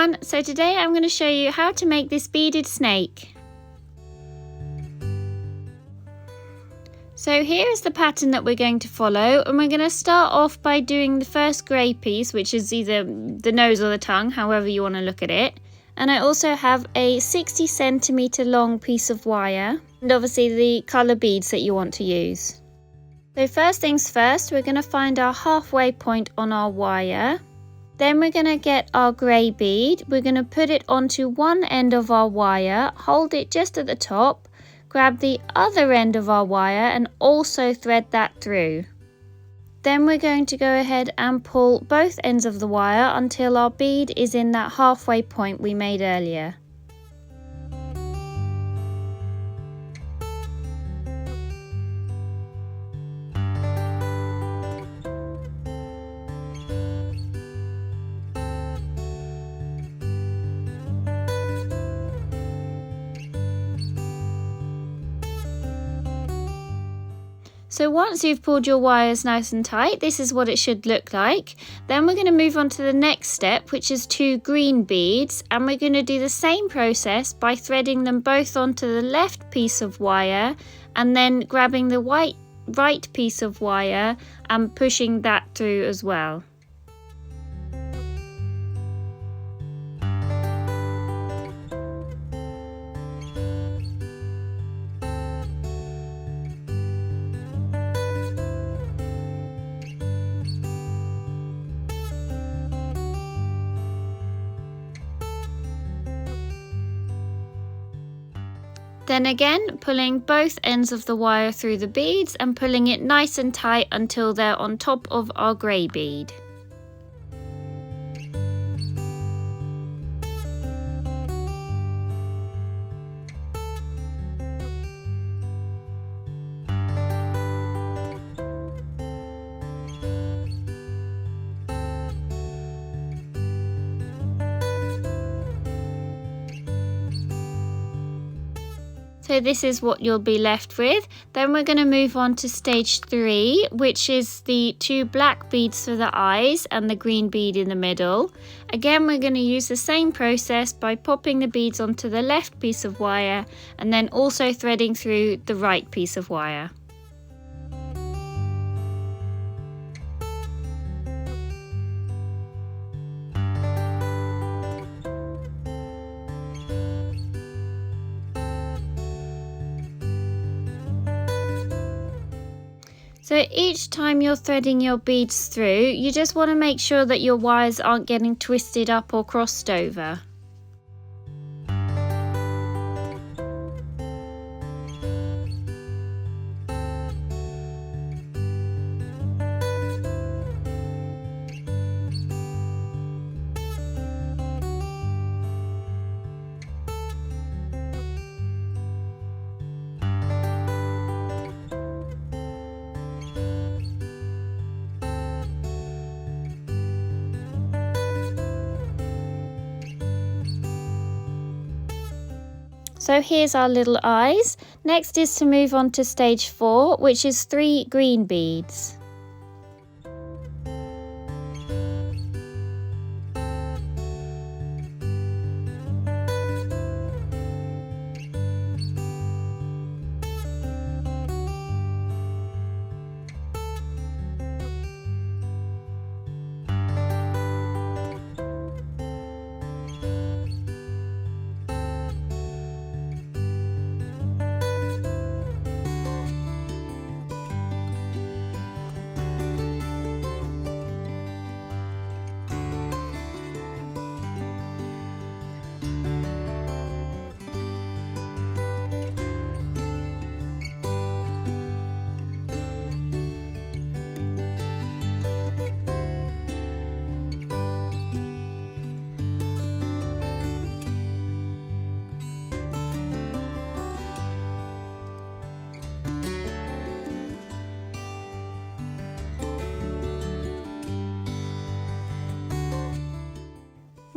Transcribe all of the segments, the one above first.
everyone, so today I'm going to show you how to make this beaded snake. So here is the pattern that we're going to follow, and we're going to start off by doing the first grey piece, which is either the nose or the tongue, however you want to look at it. And I also have a 60 centimetre long piece of wire, and obviously the colour beads that you want to use. So first things first, we're going to find our halfway point on our wire. Then we're going to get our grey bead, we're going to put it onto one end of our wire, hold it just at the top, grab the other end of our wire and also thread that through. Then we're going to go ahead and pull both ends of the wire until our bead is in that halfway point we made earlier. So once you've pulled your wires nice and tight, this is what it should look like. Then we're going to move on to the next step, which is 2 green beads, and we're going to do the same process by threading them both onto the left piece of wire and then grabbing the right piece of wire and pushing that through as well. Then again, pulling both ends of the wire through the beads and pulling it nice and tight until they're on top of our grey bead. So this is what you'll be left with. Then we're going to move on to stage 3, which is the 2 black beads for the eyes and the green bead in the middle. Again, we're going to use the same process by popping the beads onto the left piece of wire and then also threading through the right piece of wire. So each time you're threading your beads through, you just want to make sure that your wires aren't getting twisted up or crossed over. So here's our little eyes. Next is to move on to stage 4, which is 3 green beads.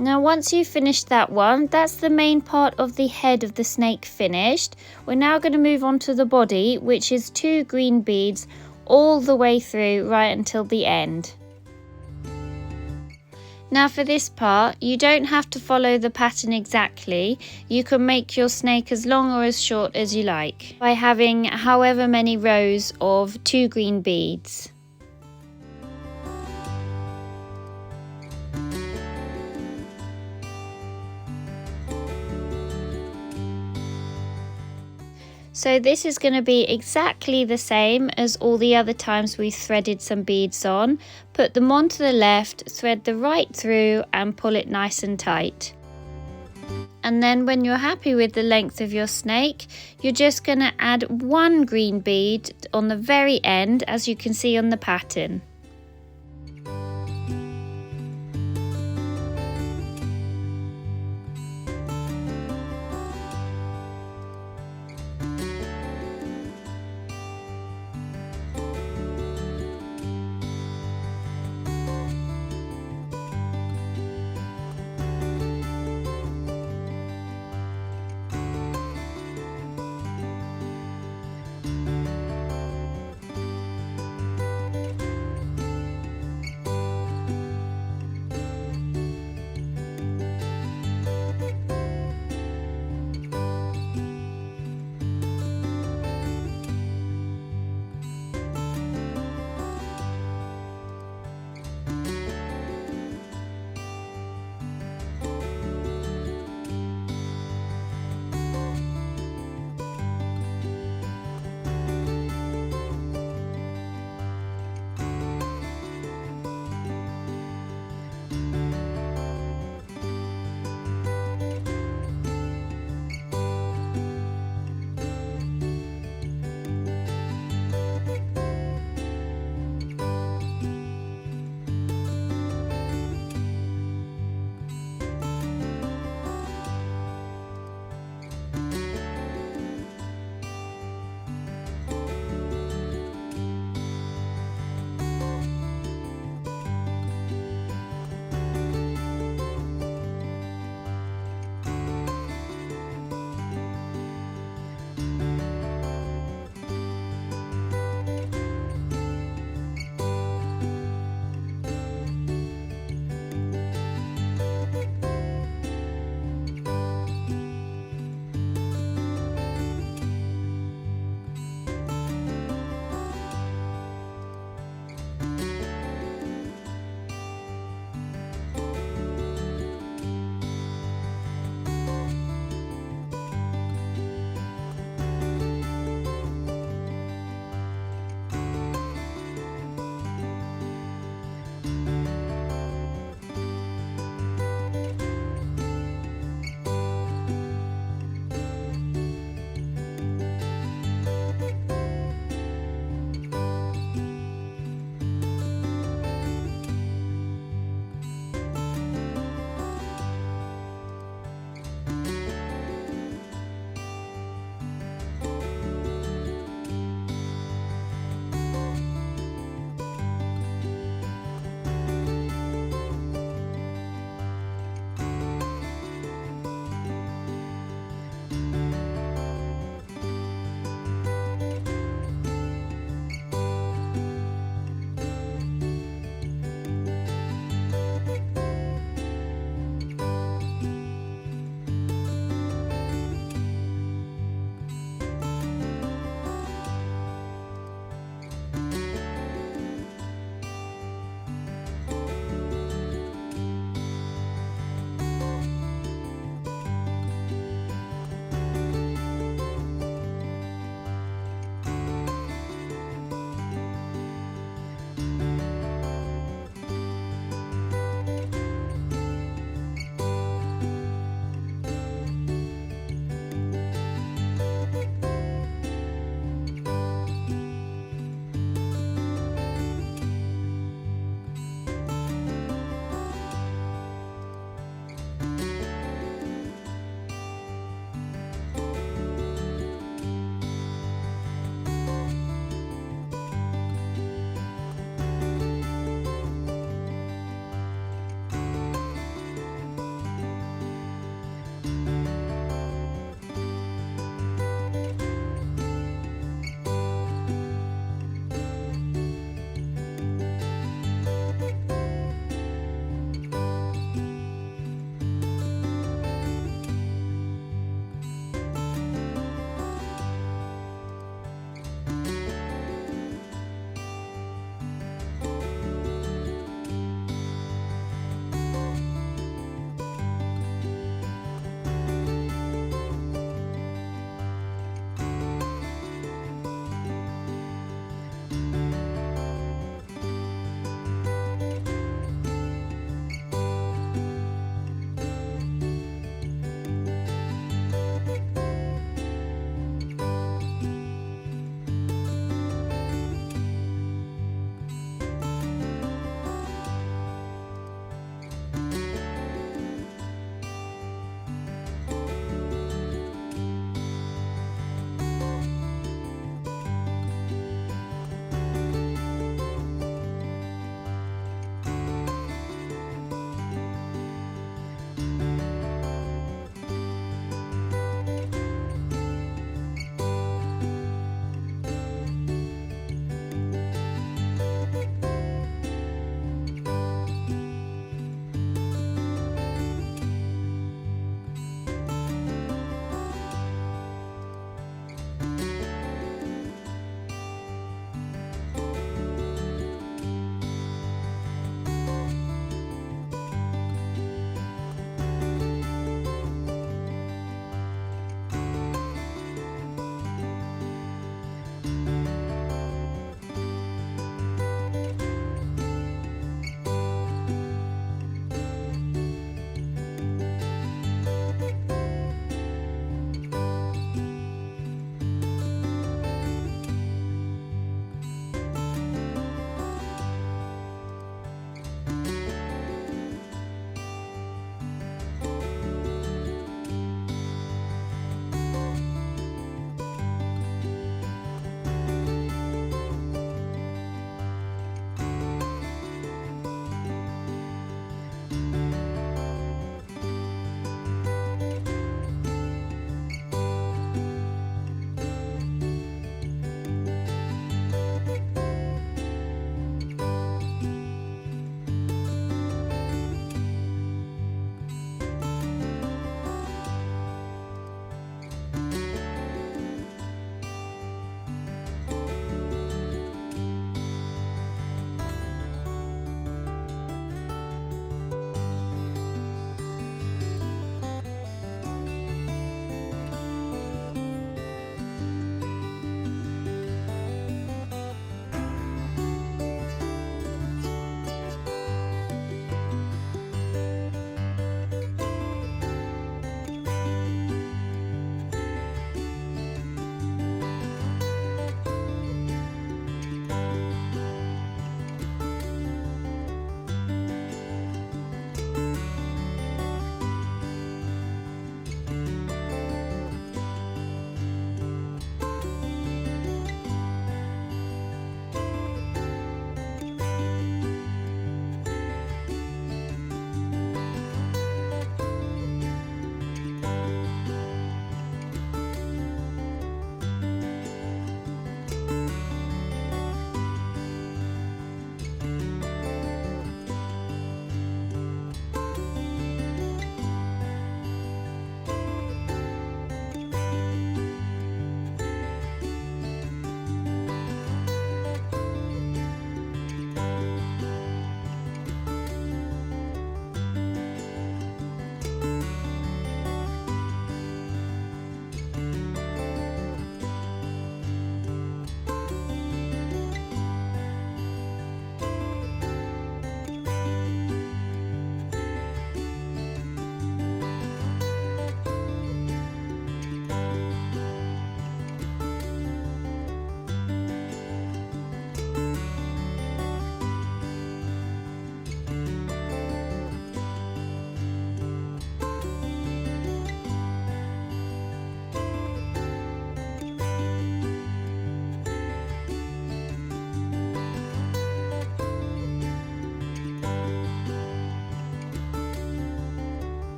Now once you've finished that one, that's the main part of the head of the snake finished. We're now going to move on to the body, which is 2 green beads all the way through right until the end. Now for this part, you don't have to follow the pattern exactly. You can make your snake as long or as short as you like by having however many rows of 2 green beads. So this is going to be exactly the same as all the other times we threaded some beads on. Put them onto the left, thread the right through and pull it nice and tight. And then when you're happy with the length of your snake, you're just going to add 1 green bead on the very end, as you can see on the pattern.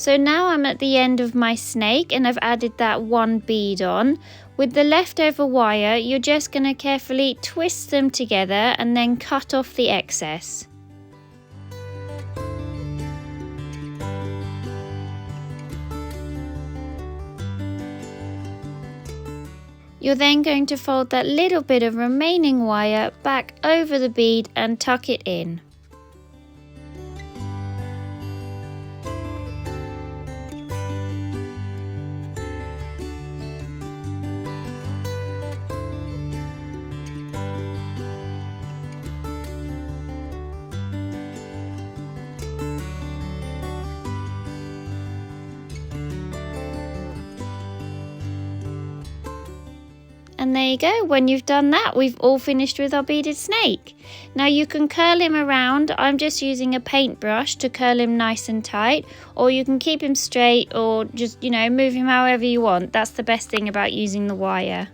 So now I'm at the end of my snake and I've added that one bead on. With the leftover wire, you're just going to carefully twist them together and then cut off the excess. You're then going to fold that little bit of remaining wire back over the bead and tuck it in. And there you go, when you've done that, we've all finished with our beaded snake. Now you can curl him around. I'm just using a paintbrush to curl him nice and tight, or you can keep him straight or just, move him however you want. That's the best thing about using the wire.